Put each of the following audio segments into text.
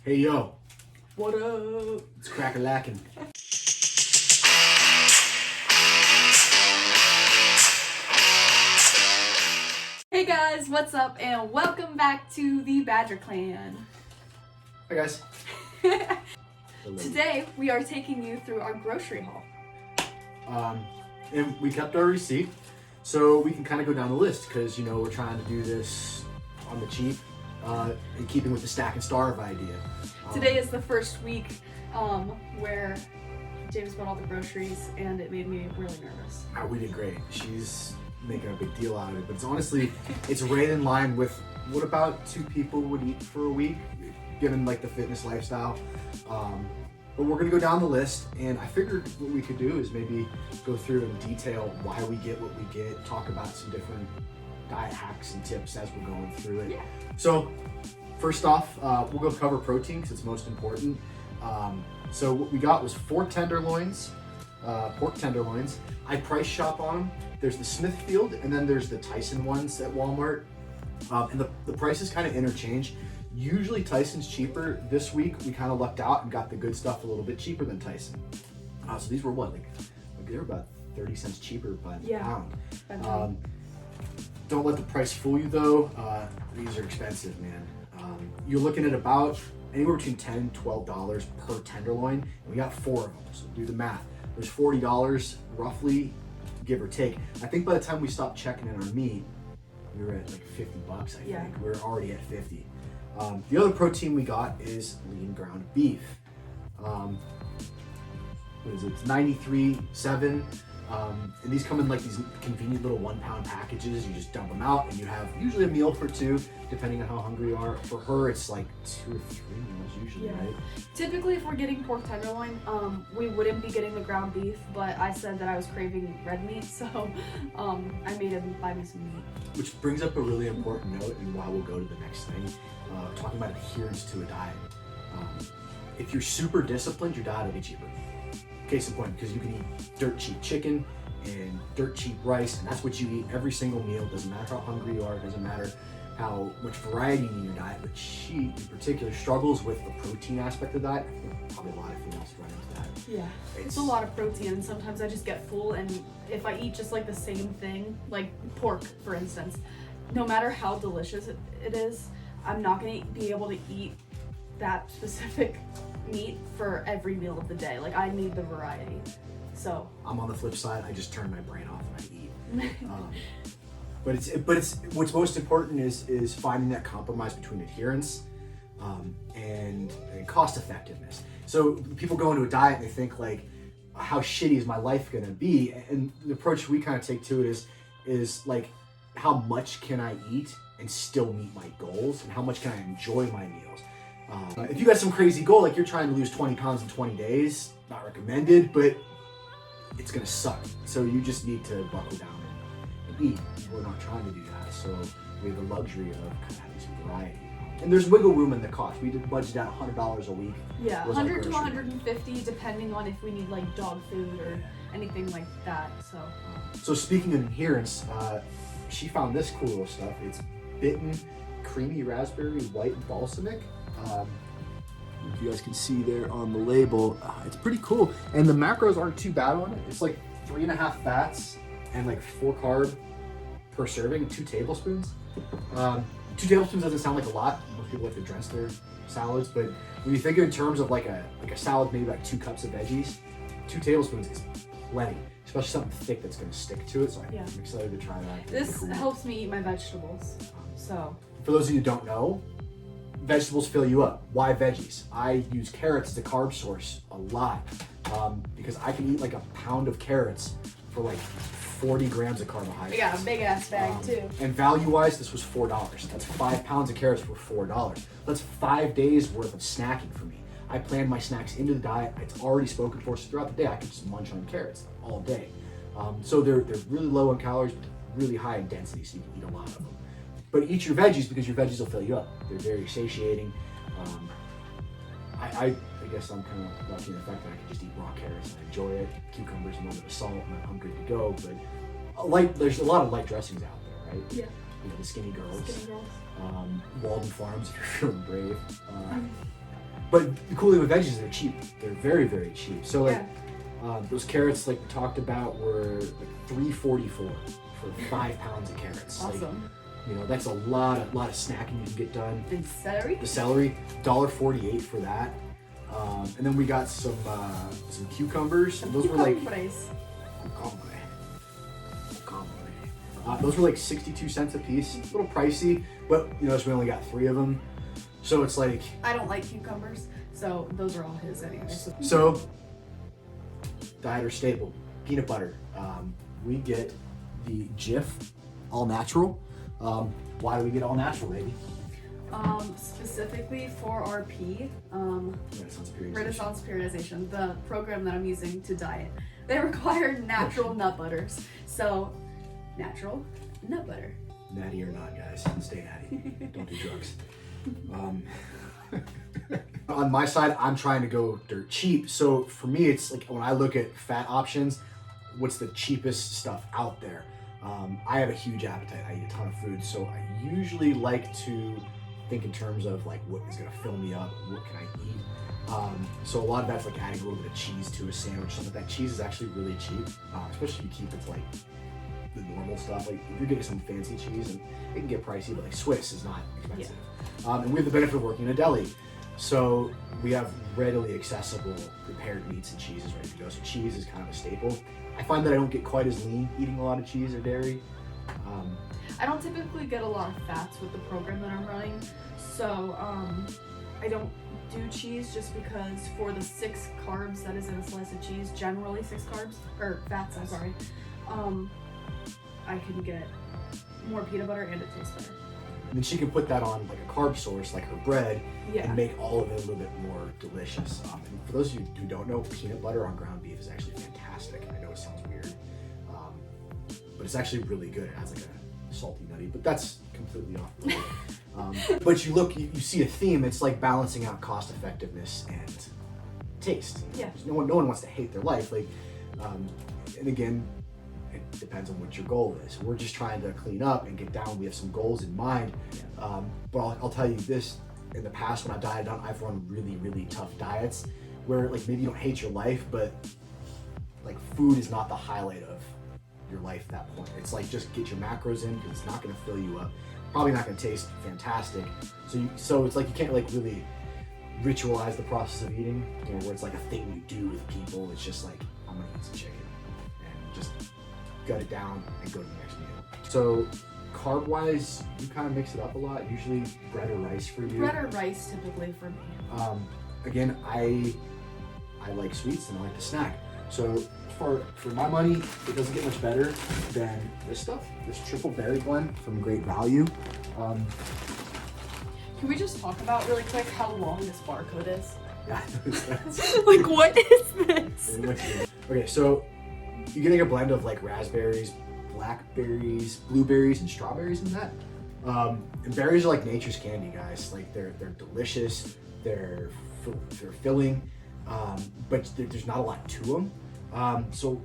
Hey yo, What up? it's crack-a-lackin'. Hey guys, what's up? And welcome back to the Badger Clan. Hi guys. Today we are taking you through our grocery haul. And we kept our receipt, so we can kind of go down the list because we're trying to do this on the cheap, in keeping with the stack and starve idea. Today is the first week where James bought all the groceries, and it made me really nervous. We did great. She's making a big deal out of it, but it's right in line with what about 2 people would eat for a week, given like the fitness lifestyle. But we're gonna go down the list, and I figured what we could do is maybe go through in detail why we get what we get, talk about some different diet hacks and tips as we're going through it. Yeah. So first off, we'll go cover protein because it's most important. So what we got was 4 tenderloins, pork tenderloins. I price shop on them. There's the Smithfield, and then there's the Tyson ones at Walmart. And the prices kind of interchange. Usually Tyson's cheaper. This week we kind of lucked out and got the good stuff a little bit cheaper than Tyson. So these were what, like they were about 30 cents cheaper by the pound. Don't let the price fool you though. These are expensive, man. You're looking at about anywhere between $10 and $12 per tenderloin, and we got 4 of them. So do the math. There's $40 roughly, give or take. I think by the time we stopped checking in our meat, we were at like $50. I think we're already at 50. The other protein we got is lean ground beef. What is it? It's 93.7. And these come in like these convenient little 1-pound packages. You just dump them out, and you have usually a meal for 2, depending on how hungry you are. For her, it's like 2 or 3 meals usually, right? Typically, if we're getting pork tenderloin, we wouldn't be getting the ground beef, but I said that I was craving red meat, so I made him buy me some meat. Which brings up a really important note, and why we'll go to the next thing, talking about adherence to a diet. If you're super disciplined, your diet will be cheaper. Case in point, because you can eat dirt cheap chicken and dirt cheap rice, and that's what you eat every single meal. Doesn't matter how hungry you are, doesn't matter how much variety you need in your diet, but she in particular struggles with the protein aspect of that. I think probably a lot of females run into that. Yeah, it's a lot of protein, and sometimes I just get full, and if I eat just like the same thing, like pork for instance, no matter how delicious it is, I'm not going to be able to eat that specific meat for every meal of the day. Like, I need the variety. So I'm on the flip side. I just turn my brain off and I eat. But it's what's most important is finding that compromise between adherence and cost effectiveness. So people go into a diet and they think like, how shitty is my life gonna be? And the approach we kind of take to it is like, how much can I eat and still meet my goals, and how much can I enjoy my meals? If you got some crazy goal, like you're trying to lose 20 pounds in 20 days, not recommended, but it's gonna suck. So you just need to buckle down and eat. We're not trying to do that, so we have the luxury of kind of having some variety. And there's wiggle room in the cost. We did budget out $100 a week. Yeah, 100 to 150, depending on if we need like dog food or anything like that. So speaking of adherence, she found this cool little stuff. It's bitten creamy raspberry white balsamic. If you guys can see there on the label, it's pretty cool, and the macros aren't too bad on it. It's like 3.5 fats and like 4 carb per serving, 2 tablespoons. 2 tablespoons doesn't sound like a lot. Most people like to drench their salads, but when you think in terms of like a salad, maybe like 2 cups of veggies, 2 tablespoons is plenty, especially something thick that's going to stick to it. So I'm excited to try that. This helps me eat my vegetables. So for those of you who don't know, vegetables fill you up. Why veggies? I use carrots as a carb source a lot because I can eat like a pound of carrots for like 40 grams of carbohydrates. We got a big ass bag too. And value wise, this was $4. That's 5 pounds of carrots for $4. That's 5 days worth of snacking for me. I planned my snacks into the diet. It's already spoken for, so throughout the day I could just munch on carrots all day. So they're really low in calories, but really high in density, so you can eat a lot of them. But eat your veggies because your veggies will fill you up. They're very satiating. I guess I'm kind of lucky in the fact that I can just eat raw carrots and I enjoy it. Cucumbers, a little bit of salt, and I'm good to go. But there's a lot of light dressings out there, right? Yeah. The Skinny Girls. Walden Farms, if you're feeling brave. But the cool thing with veggies is they're cheap. They're very, very cheap. So like Yeah. those carrots like we talked about were like $3.44 for 5 pounds of carrots. Like, Awesome. that's a lot of snacking you can get done. And celery? The celery, $1.48 for that. And then we got some cucumbers. And those were like those were like 62 cents a piece. A little pricey, but so we only got 3 of them. So it's like I don't like cucumbers, so those are all his anyway. So diet or staple, peanut butter. We get the Jif all natural. Why do we get all natural, baby? Specifically for RP, Renaissance periodization, the program that I'm using to diet, they require natural nut butters. So, natural nut butter. Natty or not, guys, stay natty. Don't do drugs. On my side, I'm trying to go dirt cheap. So for me, it's like when I look at fat options, what's the cheapest stuff out there? I have a huge appetite. I eat a ton of food, so I usually like to think in terms of like what is gonna fill me up, what can I eat. So a lot of that's like adding a little bit of cheese to a sandwich. Something like that. Cheese is actually really cheap, especially if you keep it to like the normal stuff. Like if you're getting some fancy cheese, and it can get pricey, but like Swiss is not expensive. Yeah. And we have the benefit of working in a deli, so we have readily accessible prepared meats and cheeses ready to go. So cheese is kind of a staple. I find that I don't get quite as lean eating a lot of cheese or dairy. I don't typically get a lot of fats with the program that I'm running, so I don't do cheese just because for the 6 carbs that is in a slice of cheese, generally 6 carbs, or fats, I'm sorry, I can get more peanut butter and it tastes better. And then she can put that on like a carb source, like her bread, Yeah. and make all of it a little bit more delicious. And for those of you who don't know, peanut butter on ground beef is actually fantastic. I know it sounds weird, but it's actually really good. It has like a salty, nutty, but that's completely off the wall. But you see a theme. It's like balancing out cost effectiveness and taste. Yeah. No one wants to hate their life. Like, and again, it depends on what your goal is. We're just trying to clean up and get down. We have some goals in mind. But I'll tell you this, in the past when I've dieted down, I've run really, really tough diets where like maybe you don't hate your life, but like food is not the highlight of your life at that point. It's like just get your macros in because it's not gonna fill you up. Probably not gonna taste fantastic. So it's like you can't like really ritualize the process of eating, where it's like a thing you do with people. It's just like, I'm gonna eat some chicken and just gut it down and go to the next meal. So carb wise, you kind of mix it up a lot. Usually bread or rice for you. Bread or rice typically for me. Again, I like sweets and I like to snack. So for my money, it doesn't get much better than this stuff. This triple berry blend from Great Value. Can we just talk about really quick how long this barcode is? Yeah, Like, what is this? Okay, so you're getting a blend of like raspberries, blackberries, blueberries, and strawberries in that. And berries are like nature's candy, guys. Like they're delicious, they're filling, but there's not a lot to them. So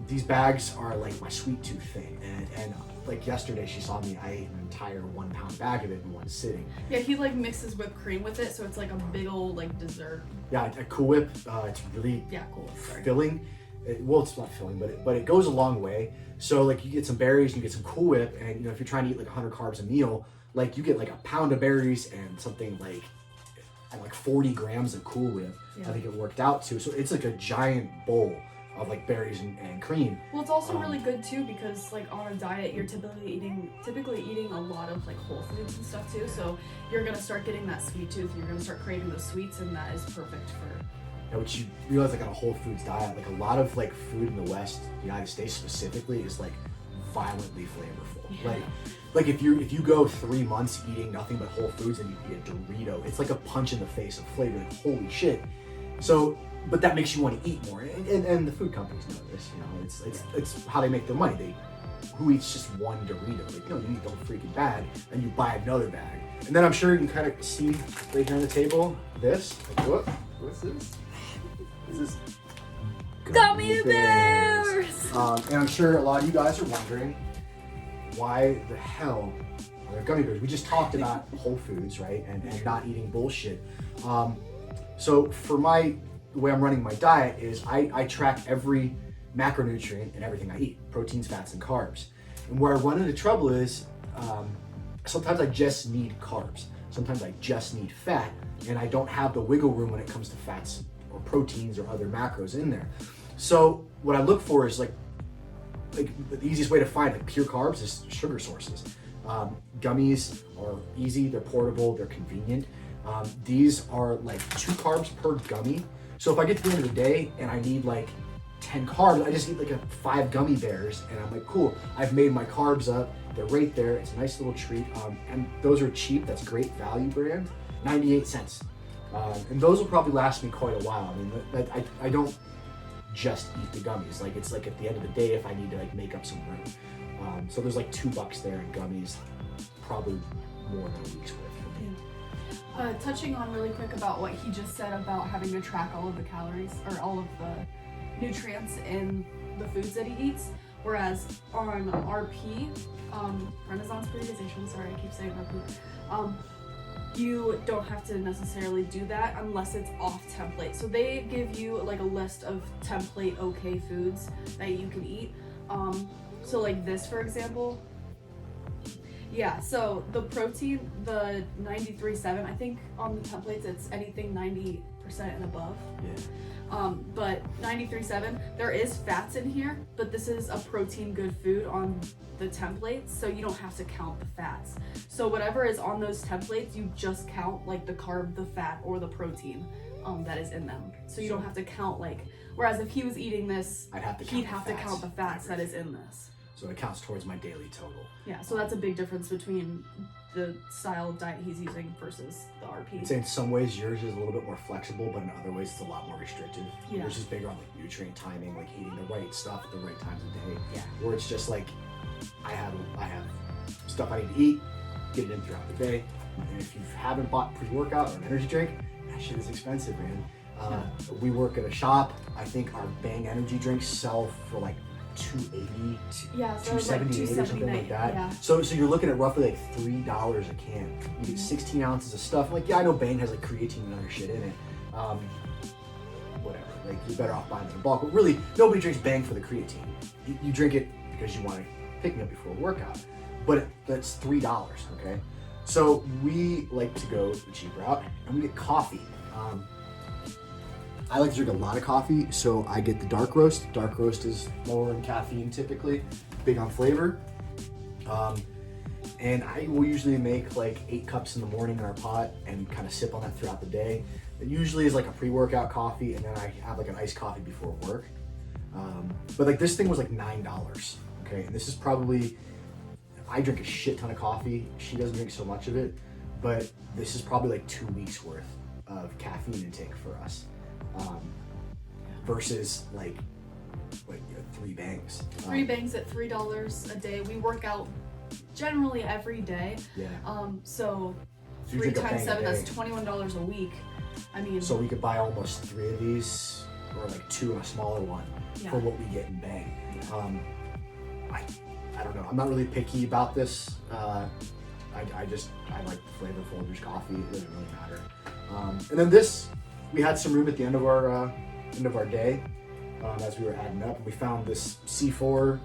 these bags are like my sweet tooth thing, and like yesterday she saw me, I ate an entire 1 pound bag of it in one sitting. Yeah, he like mixes whipped cream with it, so it's like a big old like dessert. Yeah, a Cool Whip, it's really Cool. Sorry. filling. Well, it's not filling, but it goes a long way. So like you get some berries, you get some Cool Whip, and if you're trying to eat like 100 carbs a meal, like you get like a pound of berries and something like 40 grams of Cool Whip. Yeah. I think it worked out to. So it's like a giant bowl of like berries and cream. Well, it's also really good too because like on a diet you're typically eating a lot of like whole foods and stuff too. So you're gonna start getting that sweet tooth. You're gonna start craving those sweets, and that is perfect for. Yeah, which you realize like on a whole foods diet, like a lot of like food in the West, the United States specifically, is like violently flavorful. Yeah. Like if you go 3 months eating nothing but whole foods and you eat a Dorito, it's like a punch in the face of flavor. Like, holy shit. So, but that makes you want to eat more, and the food companies know this. It's how they make their money. Who eats just one Dorito? Like, you eat the whole freaking bag, and you buy another bag. And then I'm sure you can kind of see right here on the table this. Like, what's this? This is Gummy Bears! And I'm sure a lot of you guys are wondering why the hell are there gummy bears? We just talked about whole foods, right? And not eating bullshit. So for the way I'm running my diet is I track every macronutrient in everything I eat, proteins, fats, and carbs. And where I run into trouble is sometimes I just need carbs. Sometimes I just need fat, and I don't have the wiggle room when it comes to fats or proteins or other macros in there. So what I look for is like the easiest way to find like pure carbs is sugar sources. Gummies are easy, they're portable, they're convenient. These are like 2 carbs per gummy. So if I get to the end of the day and I need like 10 carbs, I just eat like 5 Gummy Bears, and I'm like, cool, I've made my carbs up. They're right there. It's a nice little treat. And those are cheap. That's great value brand, 98 cents. And those will probably last me quite a while. I mean, I don't just eat the gummies. Like it's like at the end of the day if I need to like make up some room. So there's like $2 there in gummies, probably more than a week's worth for me. Touching on really quick about what he just said about having to track all of the calories or all of the nutrients in the foods that he eats, whereas on RP, Renaissance Periodization, sorry I keep saying RP, you don't have to necessarily do that unless it's off template. So they give you like a list of template okay foods that you can eat. So like this, for example, yeah, so the protein, the 93.7, I think on the templates it's anything 90% and above. Yeah. But 93.7, there is fats in here, but this is a protein good food on the templates, so you don't have to count the fats. So whatever is on those templates, you just count like the carb, the fat, or the protein that is in them. So you don't have to count like, whereas if he was eating this, he'd have to count the fats that is in this. So it counts towards my daily total. Yeah, so that's a big difference between the style of diet he's using versus the RP. I'd say in some ways yours is a little bit more flexible, but in other ways it's a lot more restrictive. Yeah. Yours is bigger on like nutrient timing, like eating the right stuff at the right times of day. Yeah. Where it's just like I have stuff I need to eat, get it in throughout the day. And if you haven't bought pre-workout or an energy drink, that shit is expensive, man. We work at a shop. I think our Bang energy drinks sell for like $2.80, yeah, so like $2.78 or something like that. Yeah. So you're looking at roughly like $3 a can. You get 16 ounces of stuff. Like, yeah, I know Bang has like creatine and other shit in it. Whatever. Like, you're better off buying it in bulk. But really, nobody drinks Bang for the creatine. You drink it because you want to pick me up before a workout. But that's $3. Okay. So we like to go the cheap route, and we get coffee. I like to drink a lot of coffee, so I get the dark roast. Dark roast is lower in caffeine typically, big on flavor. And I will usually make like 8 cups in the morning in our pot and kind of sip on that throughout the day. It usually is like a pre-workout coffee, and then I have like an iced coffee before work. But like this thing was like $9, okay? And this is probably, I drink a shit ton of coffee. She doesn't drink so much of it, but this is probably like 2 weeks worth of caffeine intake for us. Versus like 3 bangs. 3 bangs at $3 a day. We work out generally every day. Yeah. So you 3 drink a times bang 7, a that's day. $21 a week. I mean, So we could buy almost 3 of these, or like 2 and a smaller one yeah. for what we get in Bang. I don't know. I'm not really picky about this. I like the flavorful. There's coffee. It doesn't really matter. And then this, we had some room at the end of our day as we were adding up, and we found this C4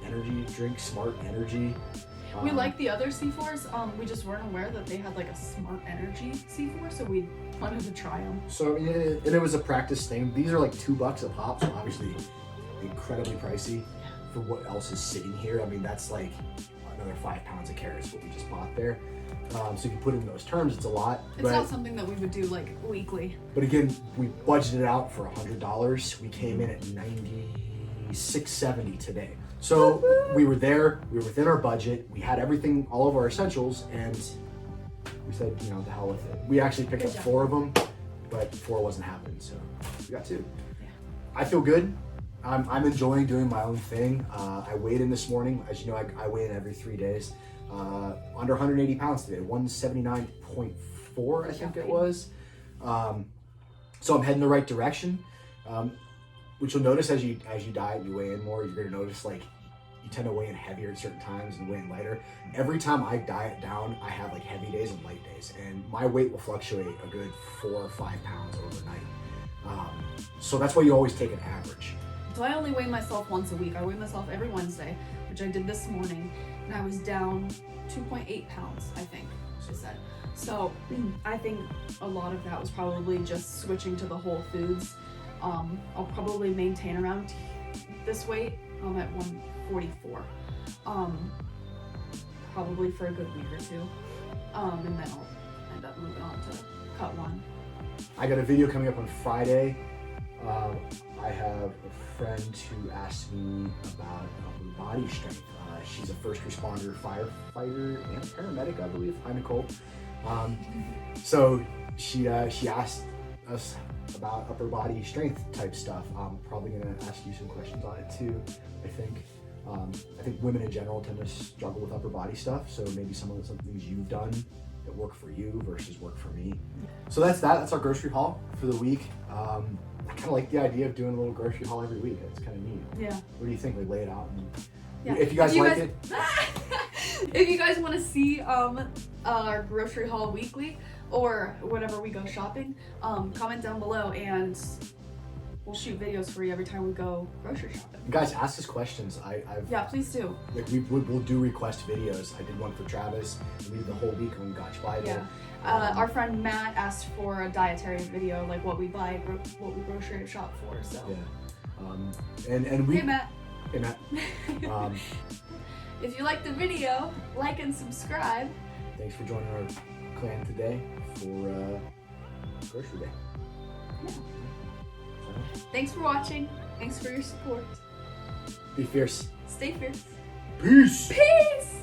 energy drink, Smart Energy. We like the other C4s. We just weren't aware that they had like a Smart Energy C4, so we wanted to try them. So and it was a practice thing. These are like $2 a pop, so obviously incredibly pricey for what else is sitting here. I mean, that's like another 5 pounds of carrots what we just bought there. So if you put it in those terms, it's a lot. It's not something that we would do like weekly. But again, we budgeted out for $100. We came in at $96.70 today. So we were there. We were within our budget. We had everything, all of our essentials, and we said, the hell with it. We actually picked up 4 of them, but 4 wasn't happening, so we got 2. Yeah. I feel good. I'm enjoying doing my own thing. I weighed in this morning. As you know, I weigh in every 3 days. Under 180 pounds today, 179.4, I think it was. So I'm heading the right direction. Which you'll notice as you diet, you weigh in more, you're gonna notice like you tend to weigh in heavier at certain times and weigh in lighter. Every time I diet down, I have like heavy days and light days, and my weight will fluctuate a good 4 or 5 pounds overnight. So that's why you always take an average. So I only weigh myself once a week. I weigh myself every Wednesday, which I did this morning, and I was down 2.8 pounds, I think she said. So I think a lot of that was probably just switching to the whole foods. I'll probably maintain around this weight. I'm at 144. Probably for a good week or two. And then I'll end up moving on to cut 1. I got a video coming up on Friday. I have a friend who asked me about upper body strength. She's a first responder, firefighter, and paramedic, I believe. Hi, Nicole. So she asked us about upper body strength type stuff. I'm probably gonna ask you some questions on it too. I think women in general tend to struggle with upper body stuff. So maybe some things you've done that work for you versus work for me. So that's our grocery haul for the week. I kind of like the idea of doing a little grocery haul every week. It's kind of neat. Yeah. What do you think? We lay it out. Yeah. If you guys like it. If you guys want to see our grocery haul weekly or whenever we go shopping, comment down below and we'll shoot videos for you every time we go grocery shopping. Guys, ask us questions. Yeah, please do. Like we'll do request videos. I did one for Travis. We did the whole week on Gotch Bible. Yeah. Our friend Matt asked for a dietary video, like what we buy, what we grocery shop for. So. Yeah. And we. Hey Matt. Hey Matt. If you liked the video, like and subscribe. Thanks for joining our clan today for grocery day. Yeah. Thanks for watching. Thanks for your support. Be fierce. Stay fierce. Peace. Peace.